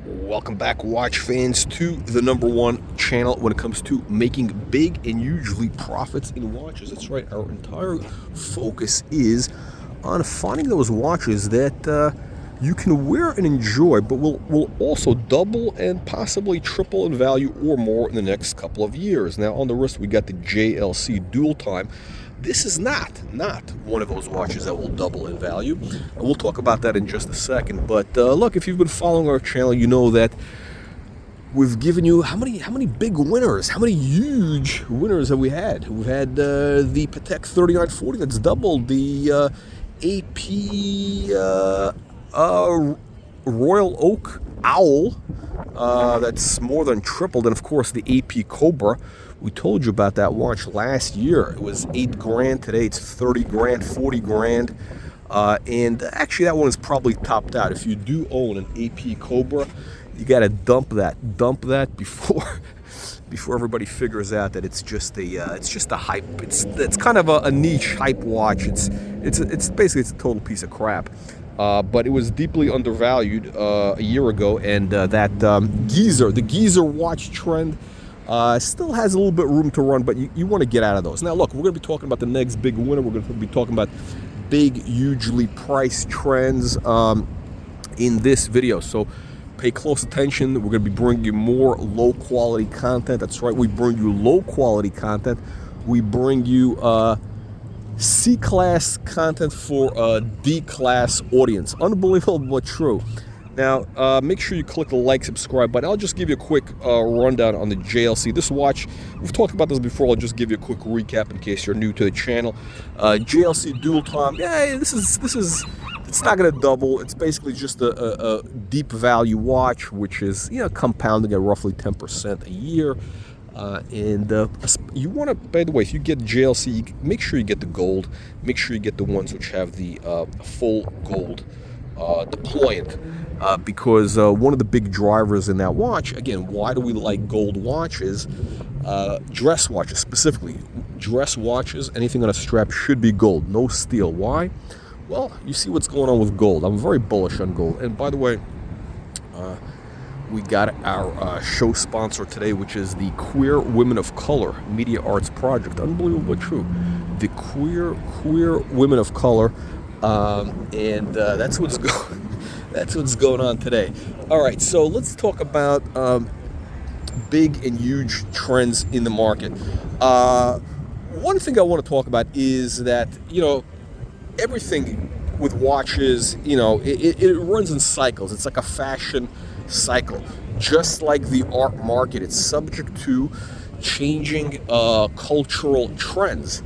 Welcome back, watch fans, to the #1 channel when it comes to making big and hugely profits in watches. That's right, our entire focus is on finding those watches that you can wear and enjoy, but will also double and possibly triple in value or more in the next couple of years. Now, on the wrist, we got the JLC Dual Time. This is not one of those watches that will double in value. And we'll talk about that in just a second. But look, if you've been following our channel, you know that we've given you how many big winners, how many huge winners have we had? We've had the Patek 3940 that's doubled, the AP Royal Oak Owl that's more than tripled, and of course the AP Cobra. We told you about that watch last year. It was 8 grand. Today it's 30 grand, 40 grand. And actually that one is probably topped out. If you do own an AP Cobra, you got to dump that before everybody figures out that it's just a hype. It's kind of a niche hype watch. It's basically a total piece of crap. But it was deeply undervalued a year ago, and the geezer watch trend still has a little bit of room to run, but you want to get out of those. Now, look, we're going to be talking about the next big winner. We're going to be talking about big, hugely priced trends in this video. So pay close attention. We're going to be bringing you more low-quality content. That's right, we bring you low-quality content. We bring you C-class content for a D-class audience. Unbelievable but true. Now, make sure you click the like, subscribe button. I'll just give you a quick rundown on the JLC. This watch, we've talked about this before. I'll just give you a quick recap in case you're new to the channel. JLC Dual Time. Yeah, this is it's not going to double. It's basically just a deep value watch, which is compounding at roughly 10% a year. You want to, by the way, if you get JLC, make sure you get the gold. Make sure you get the ones which have the full gold deployant, because one of the big drivers in that watch, again, why do we like gold watches? Dress watches specifically. Dress watches, anything on a strap should be gold, no steel. Why? Well, you see what's going on with gold. I'm very bullish on gold. And by the way, we got our show sponsor today, which is the Queer Women of Color Media Arts Project. Unbelievable but true. The Queer Women of Color, and that's what's going on today. All right, so let's talk about big and huge trends in the market. One thing I want to talk about is that everything with watches, it runs in cycles. It's like a fashion cycle. Just like the art market, it's subject to changing cultural trends.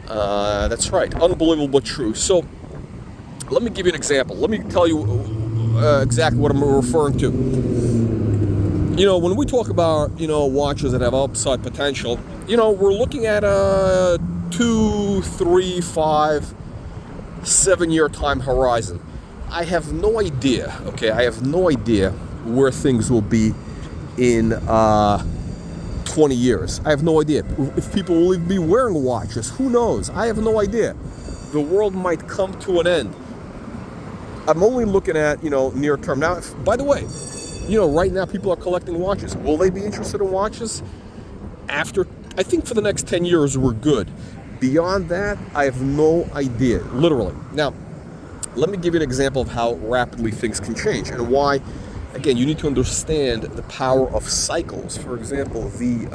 That's right, unbelievable but true. So let me give you an example. Let me tell you exactly what I'm referring to. When we talk about watches that have upside potential, we're looking at a 2, 3, 5, 7-year time horizon. I have no idea. Okay, I have no idea where things will be in 20 years. I have no idea if people will even be wearing watches. Who knows? I have no idea. The world might come to an end. I'm only looking at near term. Now, by the way, right now people are collecting watches. Will they be interested in watches? I think for the next 10 years we're good. Beyond that, I have no idea, literally. Now, let me give you an example of how rapidly things can change and why. Again, you need to understand the power of cycles. For example, the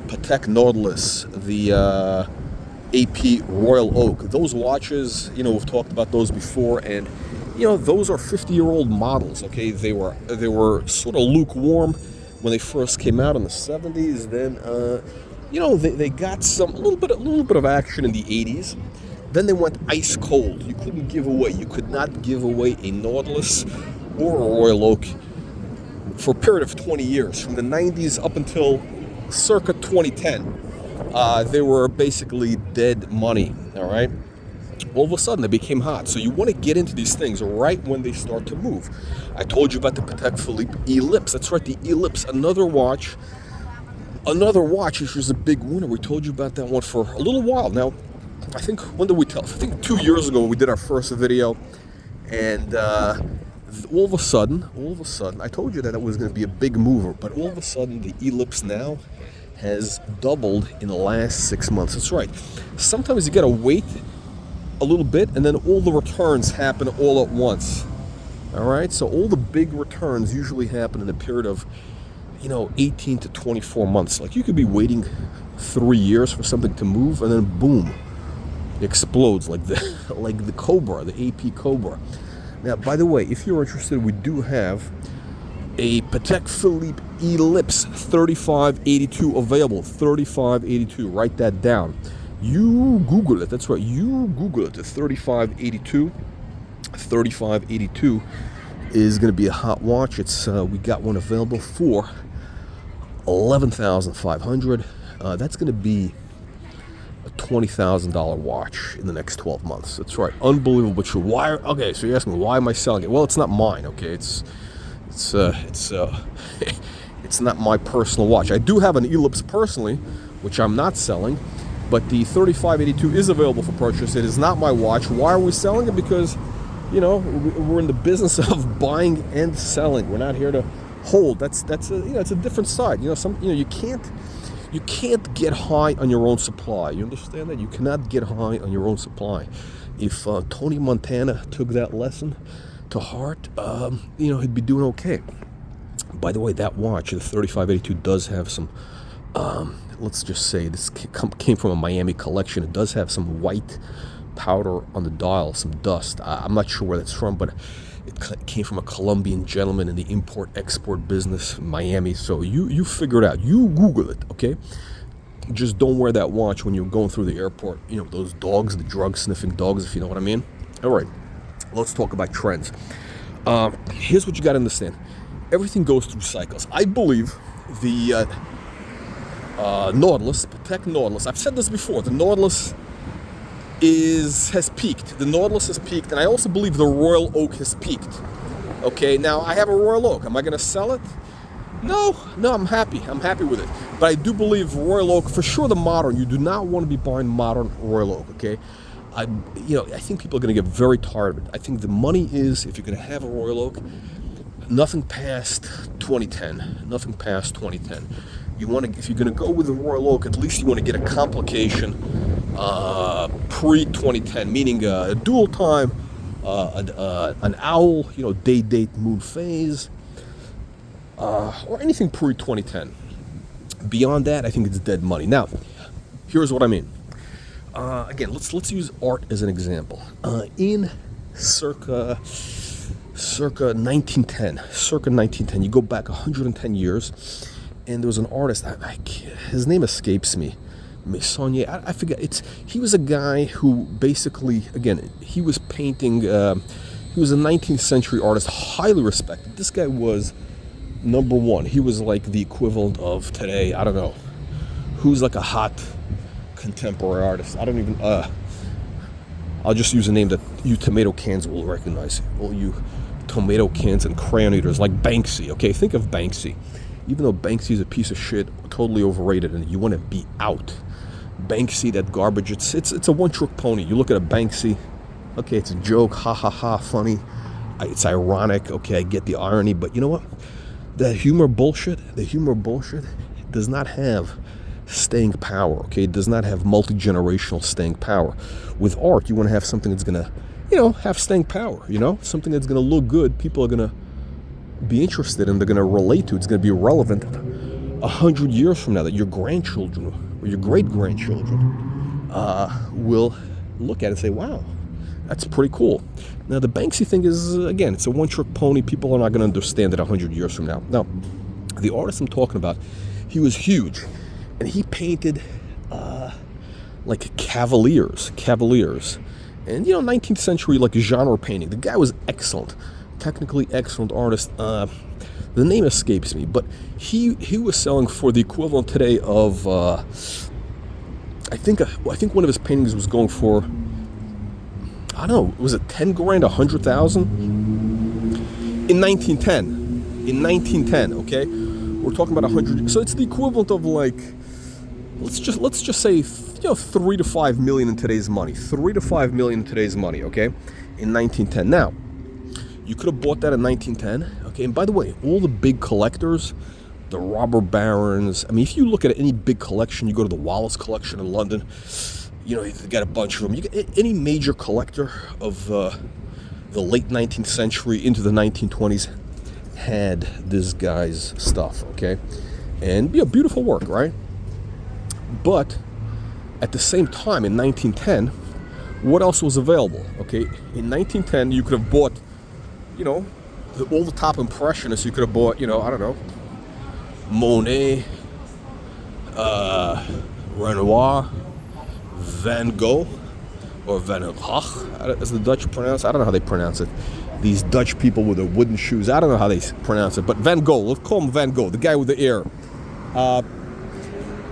Patek Nautilus, the AP Royal Oak, those watches, we've talked about those before, and those are 50-year-old models. Okay, they were sort of lukewarm when they first came out in the 70s. Then they got a little bit of action in the 80s. Then they went ice cold. You could not give away a Nautilus or a Royal Oak for a period of 20 years, from the 90s up until circa 2010. They were basically dead money. All right. All of a sudden, they became hot. So you want to get into these things right when they start to move. I told you about the Patek Philippe Ellipse. That's right, the Ellipse, another watch, which was a big winner. We told you about that one for a little while now. I think 2 years ago we did our first video, and all of a sudden, I told you that it was going to be a big mover, but all of a sudden the Ellipse now has doubled in the last 6 months. That's right. Sometimes you got to wait a little bit, and then all the returns happen all at once. All right, so all the big returns usually happen in a period of, 18 to 24 months. Like you could be waiting 3 years for something to move, and then boom, it explodes like the Cobra, the AP Cobra. Now, by the way, if you're interested, we do have a Patek Philippe Ellipse 3582 available. 3582. Write that down. You Google it. That's right. You Google it. The 3582. 3582 is going to be a hot watch. It's we got one available for $11,500. That's going to be a $20,000 watch in the next 12 months. That's right. Unbelievable. But okay, so you're asking me, why am I selling it? Well, it's not mine, okay? It's not my personal watch. I do have an Ellipse personally, which I'm not selling, but the 3582 is available for purchase. It is not my watch. Why are we selling it? Because, we're in the business of buying and selling. We're not here to hold. That's it's a different side. You can't get high on your own supply. You understand that? You cannot get high on your own supply. If Tony Montana took that lesson to heart, he'd be doing okay. By the way, that watch, the 3582, does have some, let's just say, this came from a Miami collection. It does have some white powder on the dial, some dust. I'm not sure where that's from, but it came from a Colombian gentleman in the import-export business in Miami. So you figure it out. You Google it, okay? Just don't wear that watch when you're going through the airport. Those dogs, the drug-sniffing dogs, if you know what I mean. All right, let's talk about trends. Here's what you got to understand. Everything goes through cycles. I believe the Nautilus, Patek Nautilus, I've said this before, the Nautilus has peaked. The Nautilus has peaked, and I also believe the Royal Oak has peaked. Okay, now I have a Royal Oak. Am I going to sell it? No, I'm happy. I'm happy with it. But I do believe Royal Oak, for sure the modern, you do not want to be buying modern Royal Oak, okay? I think people are going to get very tired of it. I think the money is, if you're going to have a Royal Oak, nothing past 2010. Nothing past 2010. If you're going to go with the Royal Oak, at least you want to get a complication pre-2010, meaning a dual time, an owl, day, date, moon phase, or anything pre-2010. Beyond that, I think it's dead money. Now, here's what I mean. Again, let's use art as an example. In circa 1910, you go back 110 years, and there was an artist. His name escapes me. Meissonier, I forget. He was a guy who basically, again, he was painting. He was a 19th century artist, highly respected. This guy was number one. He was like the equivalent of today. I don't know who's like a hot contemporary artist. I don't even. I'll just use a name that you tomato cans will recognize. All you tomato cans and crayon eaters, like Banksy. Okay, think of Banksy. Even though Banksy is a piece of shit, totally overrated, and you want to be out. Banksy, that garbage, it's a one-trick pony. You look at a Banksy, okay, it's a joke, ha ha ha, funny. It's ironic, okay, I get the irony, but you know what? The humor bullshit does not have staying power, okay? It does not have multi-generational staying power. With art, you want to have something that's going to, have staying power, something that's going to look good. People are going to be interested in, they're going to relate to. It's going to be relevant 100 years from now, that your grandchildren or your great-grandchildren will look at it and say, wow, that's pretty cool. Now, the Banksy thing is, again, it's a one-trick pony. People are not going to understand it 100 years from now. Now, the artist I'm talking about, he was huge, and he painted like cavaliers. And, 19th century, like genre painting. The guy was excellent. Technically excellent artist. The name escapes me, but he was selling for the equivalent today of I think one of his paintings was going for, I don't know, was it 10 grand, 100,000 in 1910? In 1910, okay, we're talking about 100. So it's the equivalent of like, let's just say 3 to 5 million in today's money. 3 to 5 million in today's money, okay, in 1910. Now, You could have bought that in 1910. Okay, and by the way, all the big collectors, the robber barons. I mean, if you look at any big collection, you go to the Wallace collection in London. You know, you got a bunch of them. You get any major collector of the late 19th century into the 1920s had this guy's stuff. Okay, and yeah, beautiful work, right? But at the same time, in 1910, what else was available? Okay, in 1910, you could have bought, you know, all the top impressionists. You could have bought, you know, I don't know, Monet, Renoir, Van Gogh, or Van Gogh, as the Dutch pronounce. I don't know how they pronounce it. These Dutch people with their wooden shoes. I don't know how they pronounce it, but Van Gogh. Let's call him Van Gogh, the guy with the ear.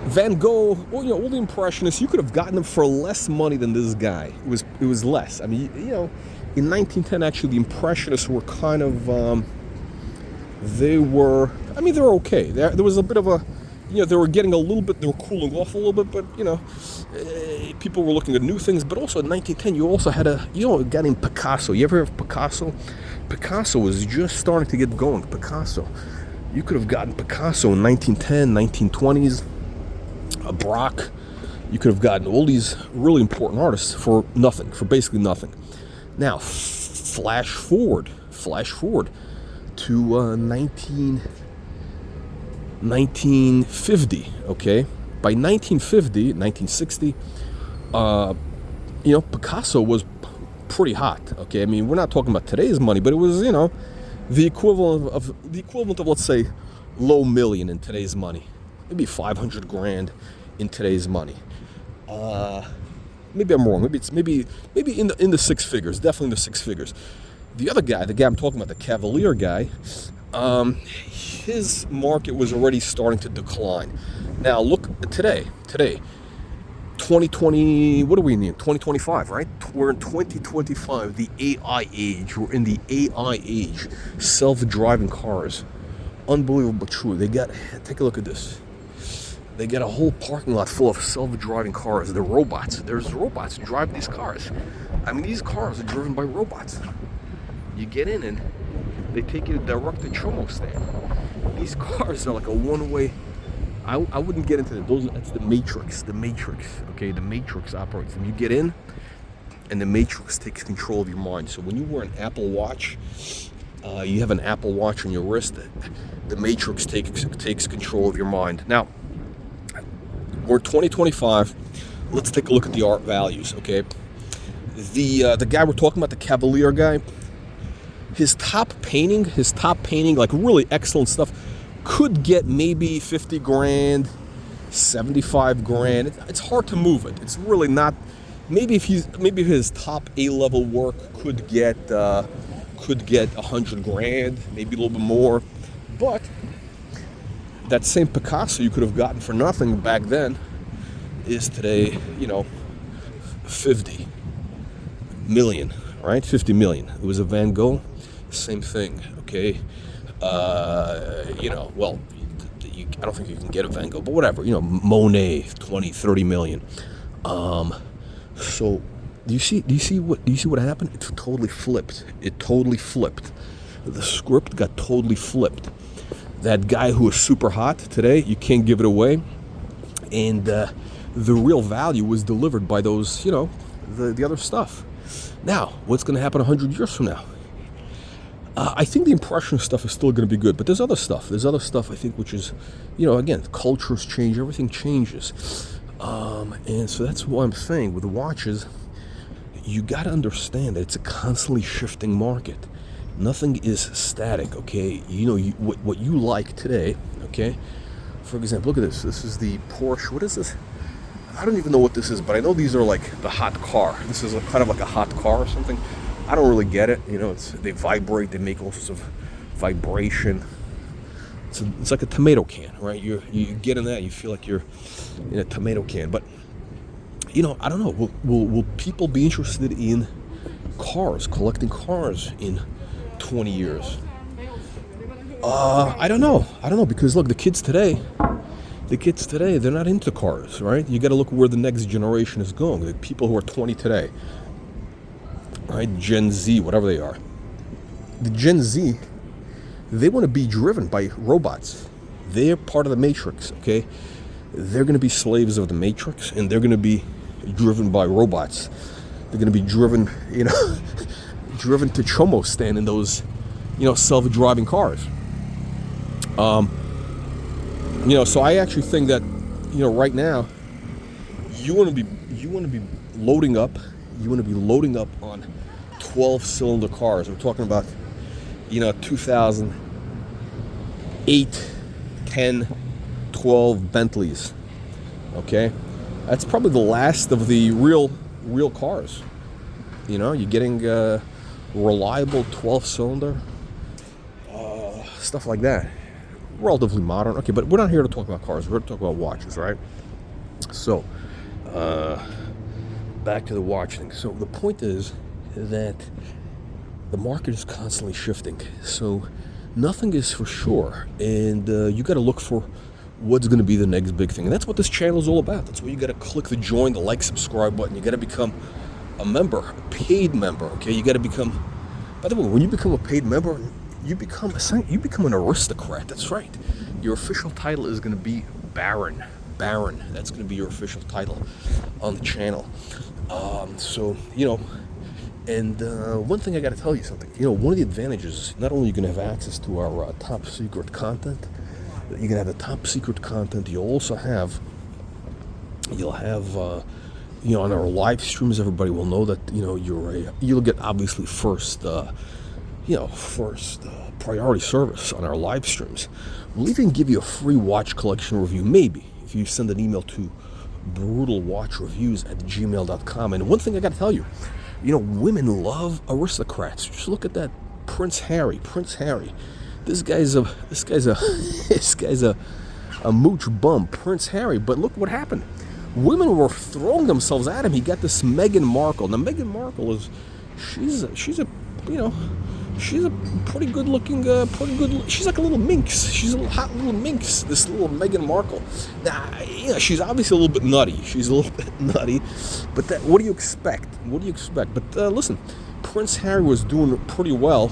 Van Gogh, well, you know, all the impressionists. You could have gotten them for less money than this guy. It was less. I mean, you know, in 1910, actually, the impressionists were kind of. They were okay. There was a bit of a, you know, they were cooling off a little bit, but, you know, people were looking at new things. But also in 1910, you also had a guy named Picasso. You ever heard of Picasso? Picasso was just starting to get going. Picasso. You could have gotten Picasso in 1910, 1920s, Braque. You could have gotten all these really important artists for nothing, for basically nothing. Now, flash forward to 1950, okay? By 1950, 1960, you know, Picasso was pretty hot, okay? I mean, we're not talking about today's money, but it was, you know, the equivalent of let's say low million in today's money, maybe 500 grand in today's money. Maybe I'm wrong. Maybe in the six figures. Definitely in the six figures. The other guy, the guy I'm talking about, the Cavalier guy, his market was already starting to decline. Now look today, 2020. What are we in? 2025, right? We're in 2025, the AI age. We're in the AI age. Self-driving cars, unbelievable. True. Take a look at this. They got a whole parking lot full of self-driving cars. They're robots. There's robots driving these cars. I mean, these cars are driven by robots. You get in and they take you direct to Chomo stand. These cars are like a one-way. I wouldn't get into it. That's the Matrix. The Matrix. Okay, the Matrix operates. And you get in, and the Matrix takes control of your mind. So when you wear an Apple Watch, you have an Apple Watch on your wrist. The Matrix takes control of your mind. Now, we're 2025. Let's take a look at the art values, okay? The guy we're talking about, the Cavalier guy, his top painting, like really excellent stuff, could get maybe 50 grand, 75 grand. It's hard to move it. It's really not. Maybe if his top A-level work could get 100 grand, maybe a little bit more, but that same Picasso you could have gotten for nothing back then is today, you know, 50 million, right? 50 million. It was a Van Gogh, same thing, okay? You know, well, I don't think you can get a Van Gogh, but whatever, you know, Monet, 20, 30 million. So do you see what happened? It totally flipped. The script got totally flipped. That guy who is super hot today, you can't give it away. And the real value was delivered by those, you know, the other stuff. Now, what's going to happen 100 years from now? I think the impressionist stuff is still going to be good, but there's other stuff. I think, which is, you know, again, cultures change, everything changes. And so that's why I'm saying with the watches, you got to understand that it's a constantly shifting market. Nothing is static, okay? You know, what you like today, okay? For example, look at this. This is the Porsche. What is this? I don't even know what this is, but I know these are like the hot car. This is kind of like a hot car or something. I don't really get it. You know, they vibrate. They make all sorts of vibration. It's like a tomato can, right? You get in that, you feel like you're in a tomato can. But, you know, I don't know. Will people be interested in cars, collecting cars in 20 years? I don't know, because look, the kids today, they're not into cars, right? You got to look where the next generation is going. The people who are 20 today, right? Gen Z, whatever they are. the Gen Z, they want to be driven by robots. They're part of the matrix, okay? They're going to be slaves of the matrix, and they're going to be driven by robots. They're going to be driven, driven to Chomo stand in those, self-driving cars. So I actually think that, right now, you want to be loading up. You want to be loading up on 12-cylinder cars. We're talking about, 2008, 10, 12 Bentleys. Okay, that's probably the last of the real cars. You're getting reliable 12-cylinder stuff like that. Relatively modern. Okay, but we're not here to talk about cars. We're here to talk about watches, right? So, back to the watch thing. So the point is that the market is constantly shifting. So nothing is for sure, and you got to look for what's going to be the next big thing. And that's what this channel is all about. That's why you got to click the join, the like, subscribe button. You got to become a member, a paid member. Okay, you got to become. By the way, when you become a paid member, you become an aristocrat. That's right. Your official title is going to be Baron. Baron. That's going to be your official title on the channel. And one thing I got to tell you something. One of the advantages, not only are you going to have access to our top secret content, you're going to have the top secret content. You'll have on our live streams, everybody will know that you'll get obviously first priority service on our live streams. We'll even give you a free watch collection review, maybe, if you send an email to brutalwatchreviews@gmail.com. And one thing I got to tell you, women love aristocrats. Just look at that Prince Harry. This guy's a mooch bum, Prince Harry. But look what happened. Women were throwing themselves at him. He got this Meghan Markle. Now Meghan Markle she's a pretty good looking, she's like a little minx. She's a little hot little minx, this little Meghan Markle. Now, she's obviously a little bit nutty. But what do you expect? But listen, Prince Harry was doing pretty well,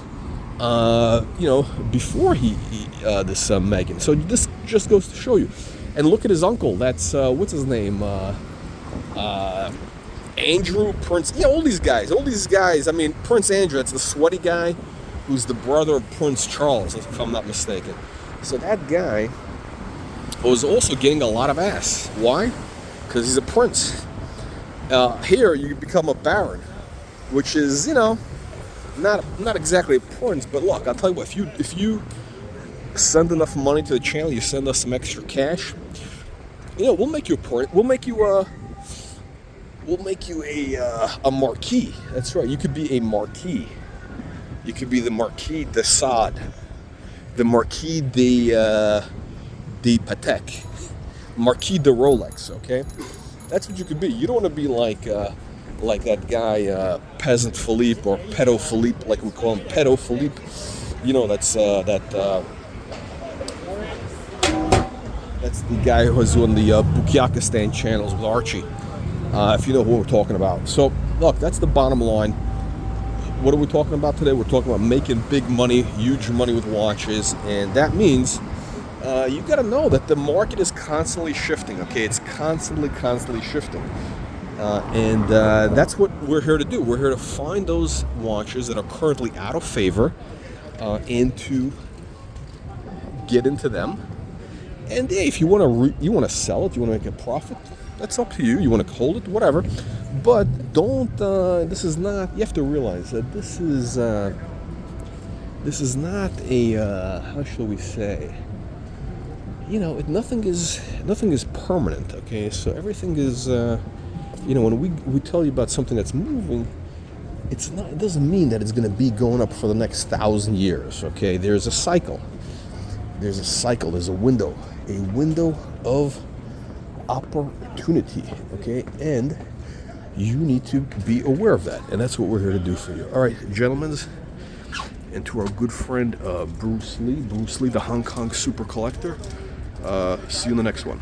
before this Meghan. So this just goes to show you. And look at his uncle. That's, what's his name? Andrew, Prince, all these guys. I mean, Prince Andrew, that's the sweaty guy who's the brother of Prince Charles, if I'm not mistaken. So that guy was also getting a lot of ass. Why? Because he's a prince. Here, you become a baron, which is, not exactly a prince, but look, I'll tell you what, if you send enough money to the channel, you send us some extra cash, we'll make you a prince. We'll make you a marquis. That's right. You could be a marquis. You could be the Marquis de Sade, the Marquis de Patek, Marquis de Rolex. Okay, that's what you could be. You don't want to be like that guy Peasant Philippe or Pedo Philippe, like we call him, Pedo Philippe. That's the guy who was on the Bukyakistan channels with Archie. If you know who we're talking about. So, look, that's the bottom line. What are we talking about today? We're talking about making big money, huge money with watches, and that means you got to know that the market is constantly shifting. Okay, it's constantly shifting, and that's what we're here to do. We're here to find those watches that are currently out of favor, and to get into them. And if you want to sell it, you want to make a profit, that's up to you. You want to hold it, whatever. But don't. This is not. You have to realize that this is not a. How shall we say? Nothing is permanent. Okay, so everything is. When we tell you about something that's moving, it's not. It doesn't mean that it's going to be going up for the next 1,000 years. Okay, there's a cycle. There's a window of opportunity. Okay, and you need to be aware of that, and that's what we're here to do for you. All right, gentlemen, and to our good friend Bruce Lee, the Hong Kong super collector. See you in the next one.